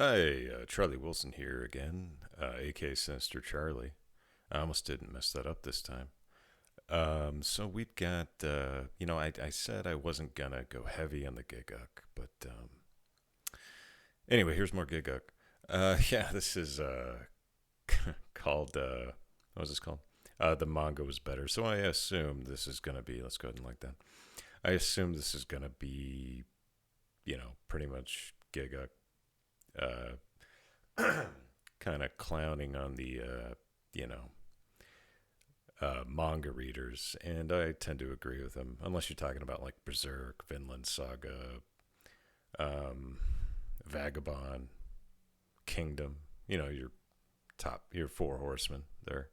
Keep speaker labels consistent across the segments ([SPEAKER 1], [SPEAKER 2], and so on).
[SPEAKER 1] Hi, Charlie Wilson here again, aka Sinister Charlie. I almost didn't mess that up this time. So we've got, I said I wasn't gonna go heavy on the Gigguk, but anyway, here's more Gigguk. Yeah, this is called, what was this called? The manga was better, so I assume this is gonna be, let's go ahead and like that. I assume this is gonna be, pretty much Gigguk. Uh, kind of clowning on the, manga readers, and I tend to agree with them, unless you're talking about like Berserk, Vinland Saga, um, Vagabond, Kingdom, your four horsemen there.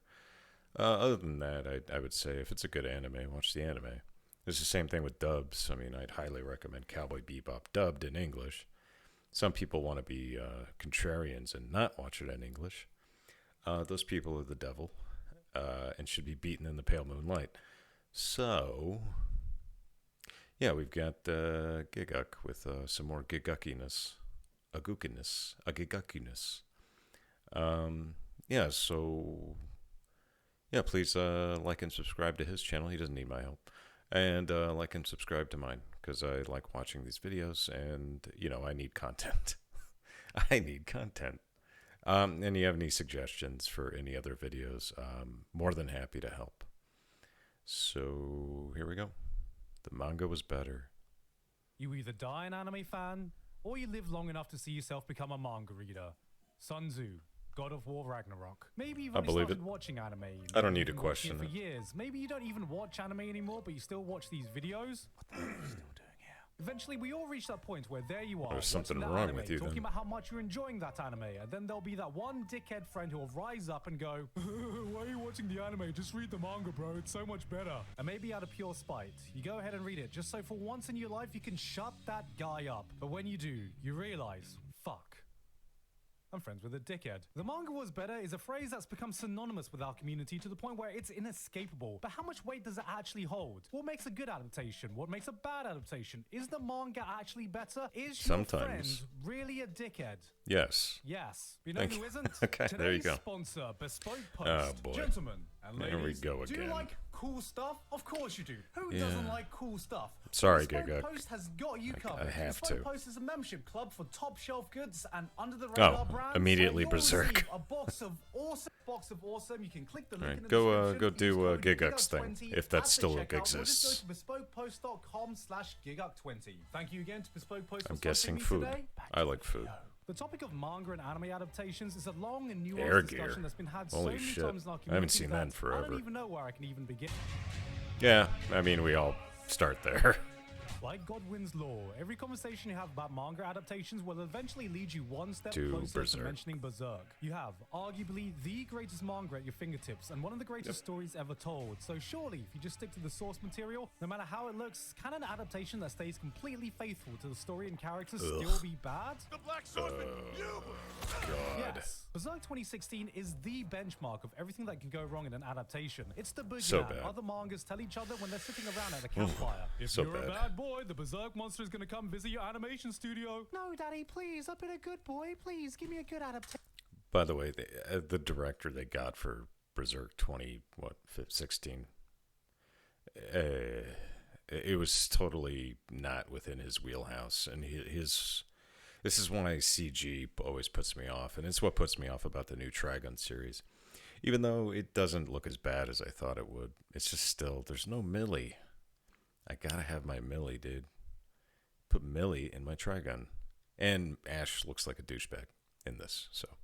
[SPEAKER 1] Other than that, I would say if it's a good anime, watch the anime. It's the same thing with dubs. I mean, I'd highly recommend Cowboy Bebop dubbed in English. Some people want to be contrarians and not watch it in English. Those people are the devil and should be beaten in the pale moonlight. So, yeah, we've got Gigguk with some more Giggukiness, a Giggukiness. Yeah, so, yeah, please like and subscribe to his channel. He doesn't need my help. And like and subscribe to mine because I like watching these videos and, I need content. I need content. And you have any suggestions for any other videos, more than happy to help. So here we go. The manga was better.
[SPEAKER 2] You either die an anime fan, or you live long enough to see yourself become a manga reader. Sun Tzu, God of War Ragnarok. Maybe you've only started watching anime.
[SPEAKER 1] I don't need to question
[SPEAKER 2] it for years. Maybe you don't even watch anime anymore, but you still watch these videos. What the hell are you still doing here? Eventually, we all reach that point where there you are.
[SPEAKER 1] There's something wrong with you,
[SPEAKER 2] talking about how much you're enjoying that anime, and then there'll be that one dickhead friend who will rise up and go, "Why are you watching the anime? Just read the manga, bro. It's so much better." And maybe out of pure spite, you go ahead and read it, just so for once in your life you can shut that guy up. But when you do, you realize, fuck. I'm friends with a dickhead. The manga was better is a phrase that's become synonymous with our community to the point where it's inescapable. But how much weight does it actually hold? What makes a good adaptation? What makes a bad adaptation? Is the manga actually better? Is your friend really a dickhead?
[SPEAKER 1] Yes.
[SPEAKER 2] Yes. You know who isn't?
[SPEAKER 1] Okay, there you go.
[SPEAKER 2] Sponsor, Bespoke Post.
[SPEAKER 1] Oh, boy.
[SPEAKER 2] Gentlemen and ladies,
[SPEAKER 1] there we go again.
[SPEAKER 2] Do you like cool stuff? Of course you do. Who doesn't like cool stuff?
[SPEAKER 1] Sorry,
[SPEAKER 2] Bespoke
[SPEAKER 1] Gigguk.
[SPEAKER 2] Post has got you covered.
[SPEAKER 1] I have
[SPEAKER 2] Bespoke
[SPEAKER 1] to.
[SPEAKER 2] Post is a membership club for top shelf goods and under the radar brands.
[SPEAKER 1] Immediately Berserk.
[SPEAKER 2] A box of awesome. You can click the link in the
[SPEAKER 1] description. Go do
[SPEAKER 2] Gigguk's
[SPEAKER 1] thing, if that still exists.
[SPEAKER 2] Just go to bespokepost.com/Gigguk20. Thank you again to Bespoke Post.
[SPEAKER 1] I'm guessing food. I like food.
[SPEAKER 2] The topic of manga and anime adaptations is a long and nuanced discussion that's been had so many times in our community.
[SPEAKER 1] I haven't seen that in forever.
[SPEAKER 2] I don't even know where I can even begin.
[SPEAKER 1] Yeah, I mean, we all start there.
[SPEAKER 2] Like Godwin's law, every conversation you have about manga adaptations will eventually lead you one step
[SPEAKER 1] to
[SPEAKER 2] closer
[SPEAKER 1] Berserk.
[SPEAKER 2] to mentioning Berserk. You have arguably the greatest manga at your fingertips and one of the greatest stories ever told. So surely, if you just stick to the source material, no matter how it looks, can an adaptation that stays completely faithful to the story and characters still be bad?
[SPEAKER 3] The Black Swordsman,
[SPEAKER 1] God.
[SPEAKER 2] Yes. Berserk 2016 is the benchmark of everything that can go wrong in an adaptation. It's the boogeyman.
[SPEAKER 1] So bad.
[SPEAKER 2] Other mangas tell each other when they're sitting around at a campfire. If
[SPEAKER 1] So
[SPEAKER 2] you're
[SPEAKER 1] bad.
[SPEAKER 2] a bad boy, the Berserk monster is going to come visit your animation studio. No, Daddy, please. I've been a good boy. Please, give me a good adaptation.
[SPEAKER 1] By the way, the director they got for Berserk 2016, it was totally not within his wheelhouse, and his. This is why CG always puts me off, and it's what puts me off about the new Trigun series. Even though it doesn't look as bad as I thought it would, it's just still, there's no Millie. I gotta have my Millie, dude. Put Millie in my Trigun. And Ash looks like a douchebag in this, so.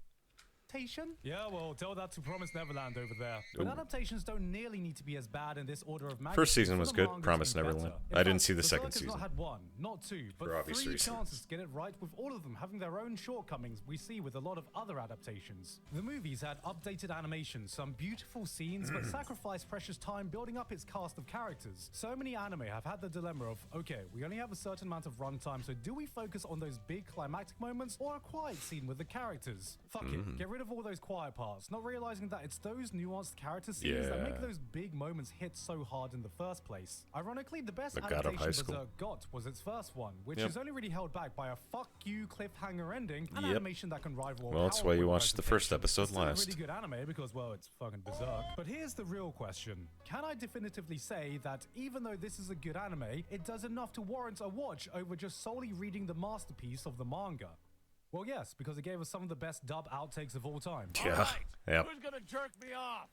[SPEAKER 2] Yeah, well, tell that to Promised Neverland over there. But adaptations don't nearly need to be as bad in this order of magnitude.
[SPEAKER 1] First season was good, Promised Neverland. I didn't see the second
[SPEAKER 2] season.
[SPEAKER 1] season.
[SPEAKER 2] Had one, not two, but three chances to get it right, with all of them having their own shortcomings we see with a lot of other adaptations. The movies had updated animations, some beautiful scenes, but sacrificed precious time building up its cast of characters. So many anime have had the dilemma of, okay, we only have a certain amount of runtime, so do we focus on those big climactic moments or a quiet scene with the characters? Fuck it, get rid of of all those quiet parts, not realizing that it's those nuanced character scenes that make those big moments hit so hard in the first place. Ironically, the best adaptation Berserk got was its first one, which is only really held back by a fuck you cliffhanger ending and animation that can rival.
[SPEAKER 1] Well, that's why you watched the first episode last.
[SPEAKER 2] It's a really good anime because, well, it's fucking Berserk. But here's the real question. Can I definitively say that even though this is a good anime, it does enough to warrant a watch over just solely reading the masterpiece of the manga? Well, yes, because it gave us some of the best dub outtakes of all time.
[SPEAKER 1] Yeah.
[SPEAKER 3] All right. Who's gonna jerk me off?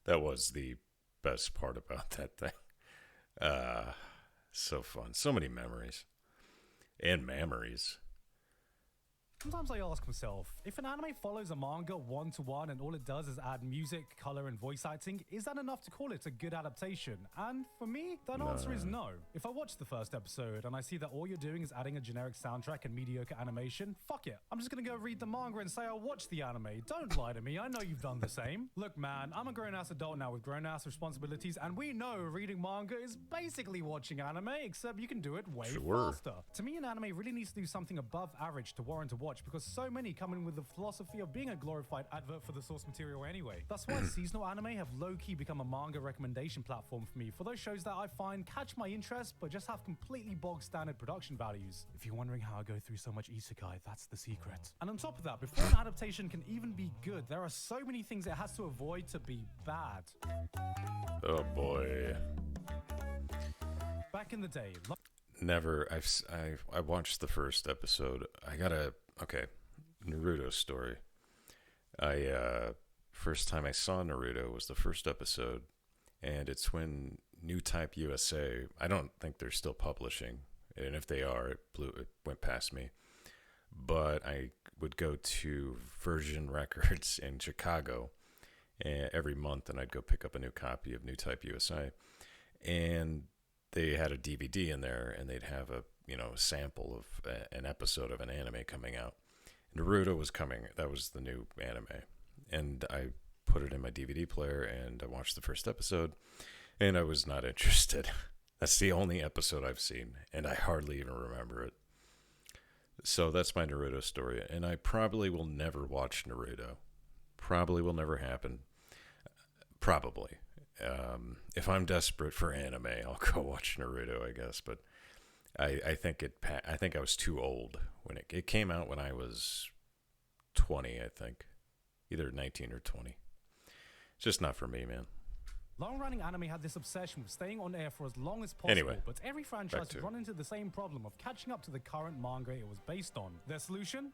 [SPEAKER 1] That was the best part about that thing. So fun. So many memories. And memories.
[SPEAKER 2] Sometimes I ask myself, if an anime follows a manga one-to-one and all it does is add music, color, and voice acting, is that enough to call it a good adaptation? And for me, that answer is no. If I watch the first episode and I see that all you're doing is adding a generic soundtrack and mediocre animation, fuck it. I'm just gonna go read the manga and say I watched the anime. Don't lie to me, I know you've done the same. Look man, I'm a grown-ass adult now with grown-ass responsibilities, and we know reading manga is basically watching anime, except you can do it way faster. To me, an anime really needs to do something above average to warrant a watch, because so many come in with the philosophy of being a glorified advert for the source material anyway. That's why seasonal anime have low-key become a manga recommendation platform for me for those shows that I find catch my interest but just have completely bog-standard production values. If you're wondering how I go through so much isekai, that's the secret. And on top of that, before an adaptation can even be good, there are so many things it has to avoid to be bad.
[SPEAKER 1] Oh boy.
[SPEAKER 2] Back in the day,
[SPEAKER 1] never. I watched the first episode. Okay, Naruto story. First time I saw Naruto was the first episode, and it's when New Type USA. I don't think they're still publishing, and if they are, it went past me. But I would go to Version Records in Chicago every month, and I'd go pick up a new copy of New Type USA, and they had a DVD in there, and they'd have a sample of an episode of an anime coming out. Naruto was coming. That was the new anime. And I put it in my DVD player, and I watched the first episode, and I was not interested. That's the only episode I've seen, and I hardly even remember it. So that's my Naruto story, and I probably will never watch Naruto. Probably will never happen. Probably. If I'm desperate for anime, I'll go watch Naruto, I guess, but I think I was too old when it came out when I was 20, I think. Either 19 or 20. It's just not for me, man.
[SPEAKER 2] Long-running anime had this obsession with staying on air for as long as possible,
[SPEAKER 1] anyway,
[SPEAKER 2] but every franchise has run into the same problem of catching up to the current manga it was based on. Their solution?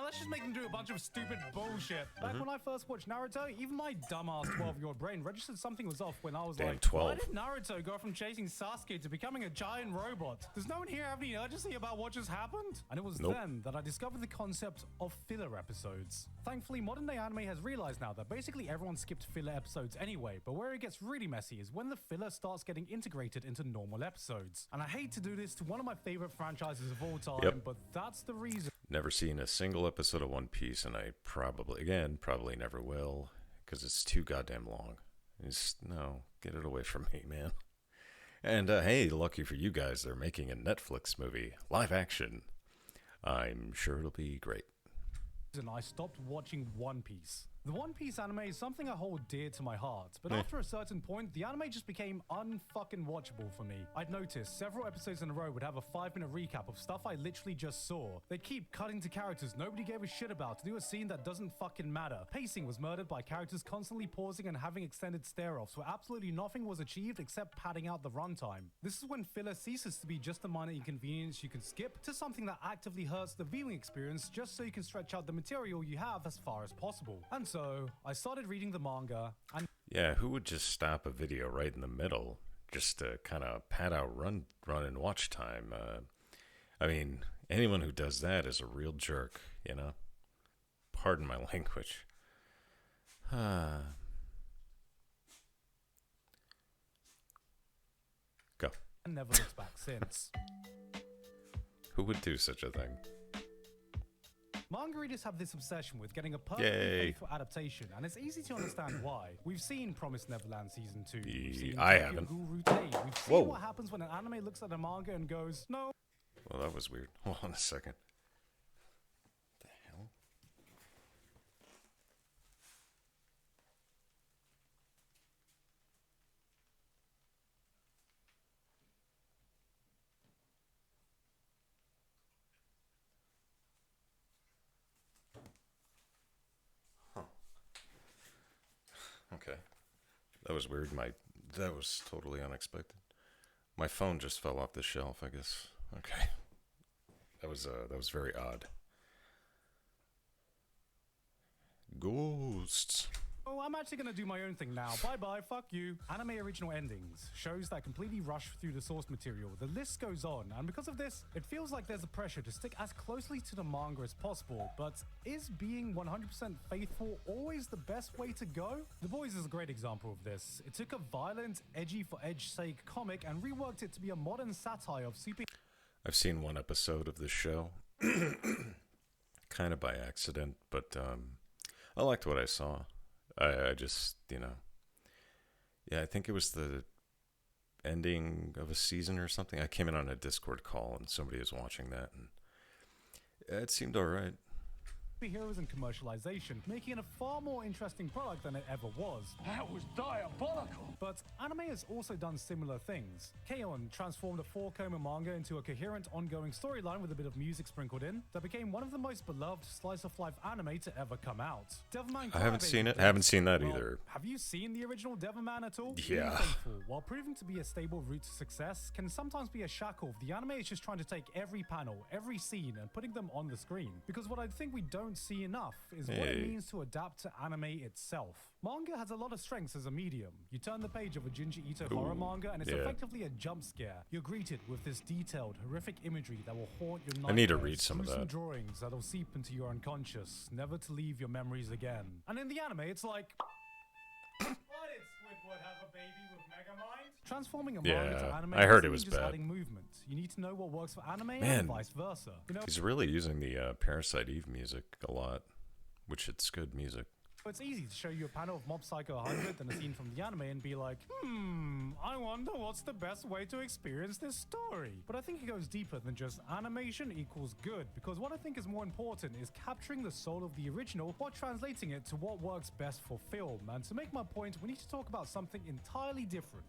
[SPEAKER 2] Let's just make them do a bunch of stupid bullshit. Back when I first watched Naruto, even my dumbass 12-year-old brain registered something was off when I was like,
[SPEAKER 1] 12.
[SPEAKER 2] Why did Naruto go from chasing Sasuke to becoming a giant robot? Does no one here have any urgency about what just happened? And it was then that I discovered the concept of filler episodes. Thankfully, modern day anime has realized now that basically everyone skipped filler episodes anyway, but where it gets really messy is when the filler starts getting integrated into normal episodes. And I hate to do this to one of my favorite franchises of all time, but that's the reason.
[SPEAKER 1] Never seen a single episode of One Piece, and I probably never will, because it's too goddamn long. Get it away from me, man. And hey, lucky for you guys, they're making a Netflix movie, live action. I'm sure it'll be great.
[SPEAKER 2] And I stopped watching One Piece. The One Piece anime is something I hold dear to my heart, but after a certain point, the anime just became unfucking watchable for me. I'd noticed several episodes in a row would have a 5-minute recap of stuff I literally just saw. They'd keep cutting to characters nobody gave a shit about to do a scene that doesn't fucking matter. Pacing was murdered by characters constantly pausing and having extended stare-offs where absolutely nothing was achieved except padding out the runtime. This is when filler ceases to be just a minor inconvenience you can skip to something that actively hurts the viewing experience just so you can stretch out the material you have as far as possible. And so, I started reading the manga, and
[SPEAKER 1] yeah, who would just stop a video right in the middle just to kind of pad out run and watch time? I mean, anyone who does that is a real jerk, Pardon my language. Go.
[SPEAKER 2] And never looked back since.
[SPEAKER 1] Who would do such a thing?
[SPEAKER 2] Manga readers have this obsession with getting a perfectly faithful adaptation, and it's easy to understand why. We've seen Promised Neverland Season 2. We've seen
[SPEAKER 1] I haven't.
[SPEAKER 2] We've seen what happens when an anime looks at a manga and goes, no.
[SPEAKER 1] Well, that was weird. Hold on a second. That was weird. That was totally unexpected. My phone just fell off the shelf, I guess. Okay. That was very odd. Ghosts.
[SPEAKER 2] Oh, I'm actually gonna do my own thing now. Bye-bye, fuck you. Anime original endings. Shows that completely rush through the source material. The list goes on, and because of this, it feels like there's a pressure to stick as closely to the manga as possible. But is being 100% faithful always the best way to go? The Boys is a great example of this. It took a violent, edgy for edge's sake comic and reworked it to be a modern satire of super...
[SPEAKER 1] I've seen one episode of this show. Kind of by accident, but I liked what I saw. I just, yeah, I think it was the ending of a season or something. I came in on a Discord call and somebody was watching that, and it seemed all right.
[SPEAKER 2] Heroes and commercialization, making it a far more interesting product than it ever was.
[SPEAKER 3] That was diabolical.
[SPEAKER 2] But anime has also done similar things. K-On! Transformed a 4-comer manga into a coherent, ongoing storyline with a bit of music sprinkled in that became one of the most beloved slice-of-life anime to ever come out. Devilman
[SPEAKER 1] I haven't
[SPEAKER 2] Crybaby
[SPEAKER 1] seen it.
[SPEAKER 2] did-
[SPEAKER 1] Haven't seen that
[SPEAKER 2] Well,
[SPEAKER 1] either.
[SPEAKER 2] Have you seen the original Devilman at all?
[SPEAKER 1] Yeah.
[SPEAKER 2] Being faithful, while proving to be a stable route to success, can sometimes be a shackle if the anime is just trying to take every panel, every scene, and putting them on the screen. Because what I think we don't see enough is what it
[SPEAKER 1] Hey.
[SPEAKER 2] means to adapt to anime itself. Manga has a lot of strengths as a medium. You turn the page of a Junji Ito horror manga and it's
[SPEAKER 1] yeah.
[SPEAKER 2] effectively a jump scare. You're greeted with this detailed, horrific imagery that will haunt your nightmares.
[SPEAKER 1] I need to read some of
[SPEAKER 2] gruesome
[SPEAKER 1] that.
[SPEAKER 2] drawings that'll seep into your unconscious, never to leave your memories again. And in the anime, it's like... Why did Squidward have a baby with Megamind? Transforming a manga to
[SPEAKER 1] Yeah,
[SPEAKER 2] anime
[SPEAKER 1] I heard
[SPEAKER 2] doesn't
[SPEAKER 1] it was
[SPEAKER 2] mean just
[SPEAKER 1] bad.
[SPEAKER 2] adding movement. You need to know what works for anime
[SPEAKER 1] Man.
[SPEAKER 2] and vice versa.
[SPEAKER 1] He's really using the Parasite Eve music a lot, which it's good music.
[SPEAKER 2] It's easy to show you a panel of Mob Psycho 100 and a scene from the anime and be like, I wonder what's the best way to experience this story. But I think it goes deeper than just animation equals good, because what I think is more important is capturing the soul of the original while translating it to what works best for film. And to make my point, we need to talk about something entirely different.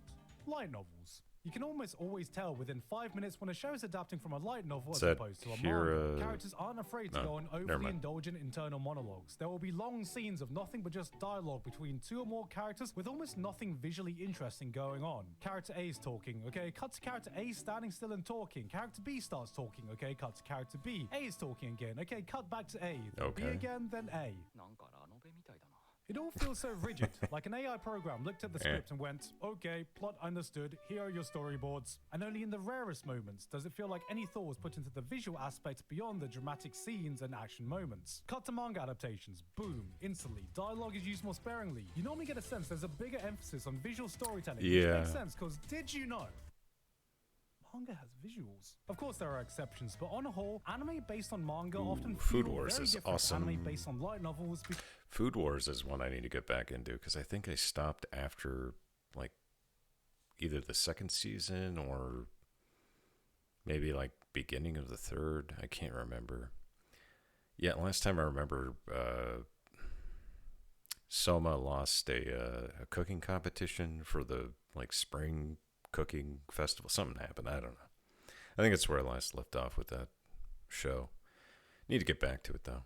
[SPEAKER 2] Light novels. You can almost always tell within 5 minutes when a show is adapting from a light novel as
[SPEAKER 1] that
[SPEAKER 2] opposed to a
[SPEAKER 1] Kira-
[SPEAKER 2] manga. Characters aren't afraid to
[SPEAKER 1] No,
[SPEAKER 2] go on
[SPEAKER 1] never
[SPEAKER 2] overly
[SPEAKER 1] mind.
[SPEAKER 2] indulgent internal monologues. There will be long scenes of nothing but just dialogue between 2 or more characters with almost nothing visually interesting going on. Character A is talking, okay, cut to character A standing still and talking. Character B starts talking, okay, cut to character B. A is talking again, okay, cut back to A. Then B
[SPEAKER 1] Okay.
[SPEAKER 2] again, then A. It all feels so rigid, like an AI program looked at the script and went, okay, plot understood, here are your storyboards. And only in the rarest moments does it feel like any thought was put into the visual aspect beyond the dramatic scenes and action moments. Cut to manga adaptations, boom, instantly. Dialogue is used more sparingly. You normally get a sense there's a bigger emphasis on visual storytelling, which
[SPEAKER 1] Yeah.
[SPEAKER 2] makes sense, because did you know? Manga has visuals. Of course there are exceptions, but on a whole, anime based on manga often
[SPEAKER 1] Food
[SPEAKER 2] feel
[SPEAKER 1] Wars
[SPEAKER 2] very
[SPEAKER 1] is
[SPEAKER 2] different to anime
[SPEAKER 1] awesome.
[SPEAKER 2] based on light novels.
[SPEAKER 1] Food Wars is one I need to get back into because I think I stopped after like either the second season or maybe like beginning of the third. I can't remember. Yeah, last time I remember, Soma lost a cooking competition for the like spring cooking festival. Something happened. I don't know. I think it's where I last left off with that show. Need to get back to it though.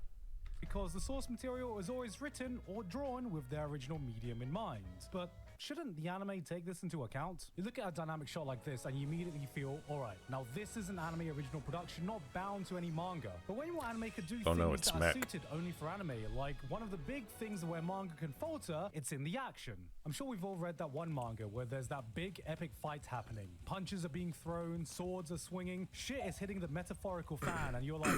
[SPEAKER 2] Because the source material is always written or drawn with their original medium in mind. But shouldn't the anime take this into account? You look at a dynamic shot like this and you immediately feel, alright, now this is an anime original production, not bound to any manga. But when your anime could do
[SPEAKER 1] Oh,
[SPEAKER 2] things
[SPEAKER 1] no, it's
[SPEAKER 2] that are
[SPEAKER 1] mech.
[SPEAKER 2] suited only for anime, like one of the big things where manga can falter, it's in the action. I'm sure we've all read that one manga where there's that big epic fight happening. Punches are being thrown, swords are swinging, shit is hitting the metaphorical fan, and you're like...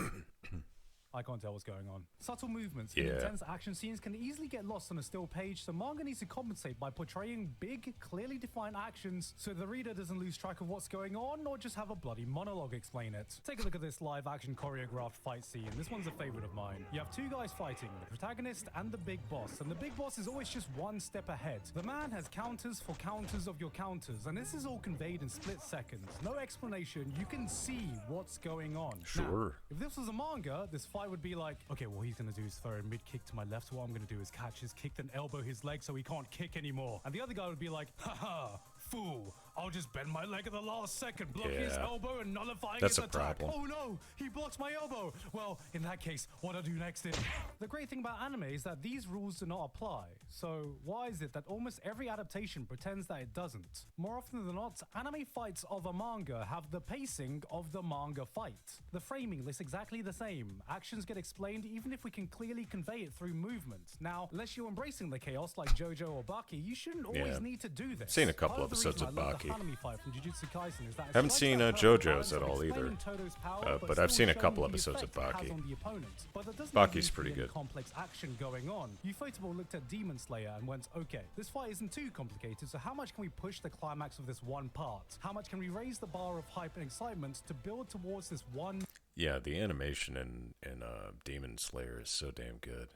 [SPEAKER 2] I can't tell what's going on. Subtle movements and
[SPEAKER 1] Yeah.
[SPEAKER 2] intense action scenes can easily get lost on a still page, so manga needs to compensate by portraying big, clearly defined actions so the reader doesn't lose track of what's going on or just have a bloody monologue explain it. Take a look at this live action choreographed fight scene. This one's a favorite of mine. You have 2 guys fighting, the protagonist and the big boss, and the big boss is always just one step ahead. The man has counters for counters of your counters, and this is all conveyed in split seconds. No explanation, you can see what's going on. Now,
[SPEAKER 1] Sure.
[SPEAKER 2] if this was a manga, this fight would be like, okay, what he's gonna do is throw a mid kick to my left, so what I'm gonna do is catch his kick, then elbow his leg so he can't kick anymore. And the other guy would be like, haha, fool, I'll just bend my leg at the last second, block his
[SPEAKER 1] Yeah.
[SPEAKER 2] elbow and nullifying
[SPEAKER 1] That's
[SPEAKER 2] his
[SPEAKER 1] a
[SPEAKER 2] attack.
[SPEAKER 1] problem.
[SPEAKER 2] Oh no, he blocked my elbow. Well, in that case, what I do next is... The great thing about anime is that these rules do not apply. So why is it that almost every adaptation pretends that it doesn't? More often than not, anime fights of a manga have the pacing of the manga fight. The framing looks exactly the same. Actions get explained even if we can clearly convey it through movement. Now, unless you're embracing the chaos like JoJo or Baki, you shouldn't always
[SPEAKER 1] Yeah.
[SPEAKER 2] need to do this.
[SPEAKER 1] Seen a couple
[SPEAKER 2] Part the
[SPEAKER 1] episodes
[SPEAKER 2] reason
[SPEAKER 1] of
[SPEAKER 2] I love the
[SPEAKER 1] Baki.
[SPEAKER 2] Hanami fight from Jujutsu Kaisen is that it
[SPEAKER 1] Haven't
[SPEAKER 2] strikes
[SPEAKER 1] seen,
[SPEAKER 2] that perfect
[SPEAKER 1] JoJo's
[SPEAKER 2] balance
[SPEAKER 1] at
[SPEAKER 2] of
[SPEAKER 1] all either.
[SPEAKER 2] explaining Todo's power,
[SPEAKER 1] But I've
[SPEAKER 2] still
[SPEAKER 1] seen a
[SPEAKER 2] showing
[SPEAKER 1] couple
[SPEAKER 2] the
[SPEAKER 1] episodes of
[SPEAKER 2] effect it has
[SPEAKER 1] Baki.
[SPEAKER 2] on the opponent. But that doesn't
[SPEAKER 1] Baki's
[SPEAKER 2] need to
[SPEAKER 1] pretty
[SPEAKER 2] be any
[SPEAKER 1] good.
[SPEAKER 2] complex action going on. Ufotable looked at Demon Slayer and went, okay, this fight isn't too complicated, so how much can we push the climax of this one part? How much can we raise the bar of hype and excitement to build towards this one...
[SPEAKER 1] Yeah, the animation in Demon Slayer is so damn good.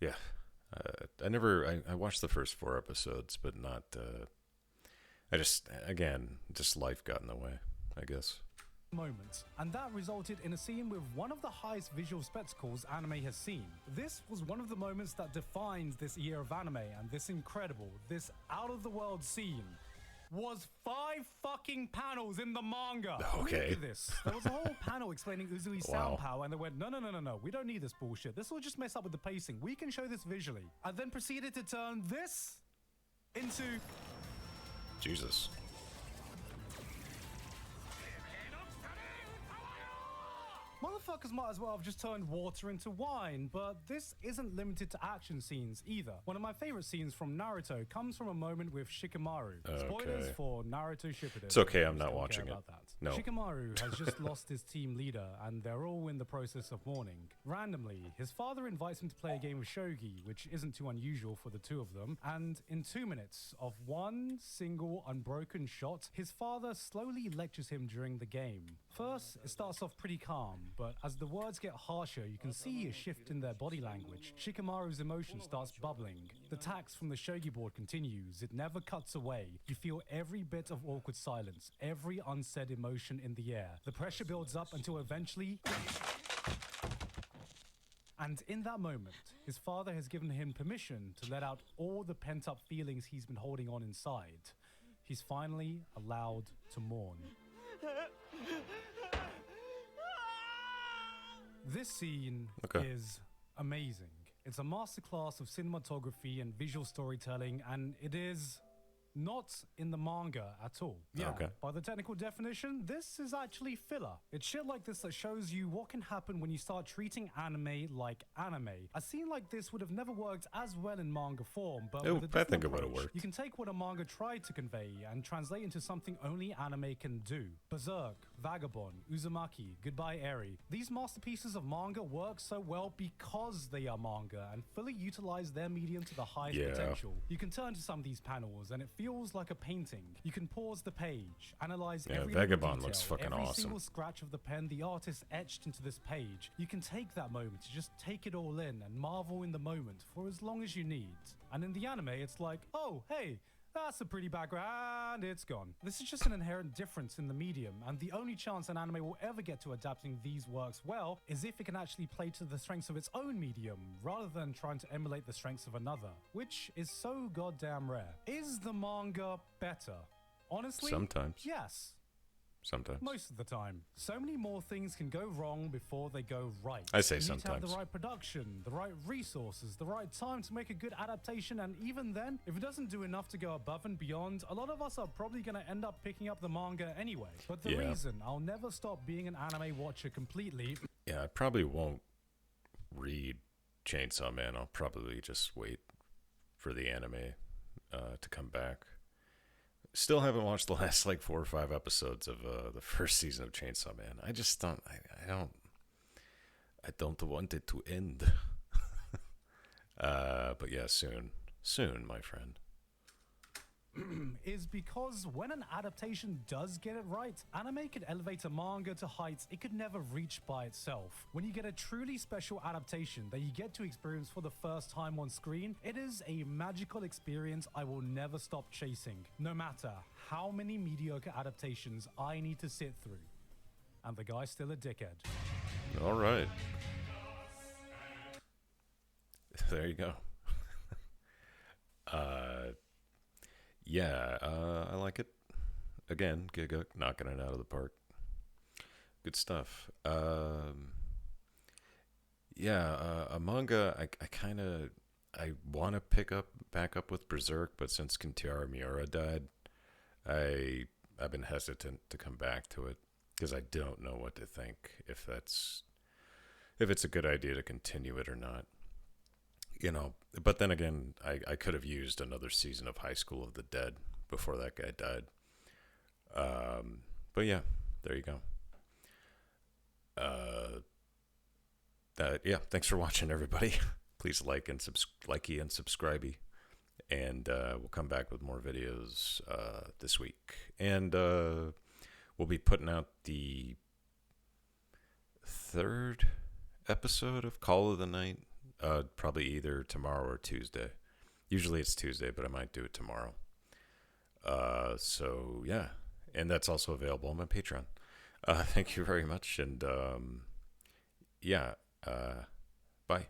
[SPEAKER 1] Yeah. I watched the first 4 episodes, but not, just life got in the way, I guess.
[SPEAKER 2] moment, and that resulted in a scene with one of the highest visual spectacles anime has seen. This was one of the moments that defined this year of anime, and this incredible, this out-of-the-world scene was 5 fucking panels in the manga.
[SPEAKER 1] Okay.
[SPEAKER 2] Look at this. There was a whole panel explaining Uzui's
[SPEAKER 1] Wow.
[SPEAKER 2] sound power, and they went, no, we don't need this bullshit. This will just mess up with the pacing. We can show this visually. And then proceeded to turn this into...
[SPEAKER 1] Jesus.
[SPEAKER 2] Motherfuckers might as well have just turned water into wine, but this isn't limited to action scenes either. One of my favorite scenes from Naruto comes from a moment with Shikamaru. Spoilers
[SPEAKER 1] Okay.
[SPEAKER 2] for Naruto Shippuden.
[SPEAKER 1] It's okay, I'm
[SPEAKER 2] Just
[SPEAKER 1] not
[SPEAKER 2] don't care
[SPEAKER 1] watching it.
[SPEAKER 2] about that.
[SPEAKER 1] No.
[SPEAKER 2] Shikamaru has just lost his team leader, and they're all in the process of mourning. Randomly, his father invites him to play a game of shogi, which isn't too unusual for the two of them, and in 2 minutes of one single unbroken shot, his father slowly lectures him during the game. First, it starts off pretty calm, but as the words get harsher, you can see a shift in their body language. Shikamaru's emotion starts bubbling. The tax from the shogi board continues. It never cuts away. You feel every bit of awkward silence, every unsaid emotion in the air. The pressure builds up until eventually... And in that moment, his father has given him permission to let out all the pent-up feelings he's been holding on inside. He's finally allowed to mourn. This scene
[SPEAKER 1] Okay.
[SPEAKER 2] is amazing. It's a masterclass of cinematography and visual storytelling, and it is not in the manga at all. Yeah,
[SPEAKER 1] Okay.
[SPEAKER 2] by the technical definition, this is actually filler. It's shit like this that shows you what can happen when you start treating anime like anime. A scene like this would have never worked as well in manga form, but
[SPEAKER 1] Oh,
[SPEAKER 2] with a
[SPEAKER 1] I
[SPEAKER 2] different
[SPEAKER 1] think it would've
[SPEAKER 2] approach,
[SPEAKER 1] worked.
[SPEAKER 2] you can take what a manga tried to convey and translate into something only anime can do. Berserk, Vagabond, Uzumaki, Goodbye Eri. These masterpieces of manga work so well because they are manga and fully utilize their medium to the highest
[SPEAKER 1] Yeah.
[SPEAKER 2] potential. You can turn to some of these panels and it feels like a painting. You can pause the page, analyze
[SPEAKER 1] Yeah,
[SPEAKER 2] every little
[SPEAKER 1] Vagabond
[SPEAKER 2] detail,
[SPEAKER 1] looks fucking
[SPEAKER 2] every
[SPEAKER 1] awesome.
[SPEAKER 2] single scratch of the pen the artist etched into this page. You can take that moment to just take it all in and marvel in the moment for as long as you need. And in the anime, it's like, oh, hey, that's a pretty background, it's gone. This is just an inherent difference in the medium, and the only chance an anime will ever get to adapting these works well is if it can actually play to the strengths of its own medium, rather than trying to emulate the strengths of another, which is so goddamn rare. Is the manga better? Honestly,
[SPEAKER 1] Sometimes.
[SPEAKER 2] yes.
[SPEAKER 1] Sometimes.
[SPEAKER 2] Most of the time. So many more things can go wrong before they go right.
[SPEAKER 1] I say
[SPEAKER 2] You need to have
[SPEAKER 1] sometimes.
[SPEAKER 2] the right production, the right resources, the right time to make a good adaptation, and even then, if it doesn't do enough to go above and beyond, a lot of us are probably going to end up picking up the manga anyway. But the
[SPEAKER 1] Yeah.
[SPEAKER 2] reason I'll never stop being an anime watcher completely
[SPEAKER 1] Yeah, I probably won't read Chainsaw Man. I'll probably just wait for the anime to come back. Still haven't watched the last like 4 or 5 episodes of the first season of Chainsaw Man. I just don't. I don't want it to end. But yeah, soon, my friend.
[SPEAKER 2] is because when an adaptation does get it right, anime could elevate a manga to heights it could never reach by itself. When you get a truly special adaptation that you get to experience for the first time on screen, it is a magical experience I will never stop chasing, no matter how many mediocre adaptations I need to sit through. And the guy's still a dickhead.
[SPEAKER 1] All right. There you go. yeah, I like it. Again, Gigguk knocking it out of the park. Good stuff. Yeah, a manga I kind of I want to pick up back up with Berserk, but since Kentaro Miura died, I I've been hesitant to come back to it because I don't know what to think if it's a good idea to continue it or not. But then again, I could have used another season of High School of the Dead before that guy died. But yeah, there you go. Uh, yeah, thanks for watching, everybody. Please likey and subscribey, and we'll come back with more videos this week, and we'll be putting out the third episode of Call of the Night, probably either tomorrow or Tuesday. Usually it's Tuesday, but I might do it tomorrow. So yeah, and that's also available on my Patreon. Thank you very much, and yeah, bye.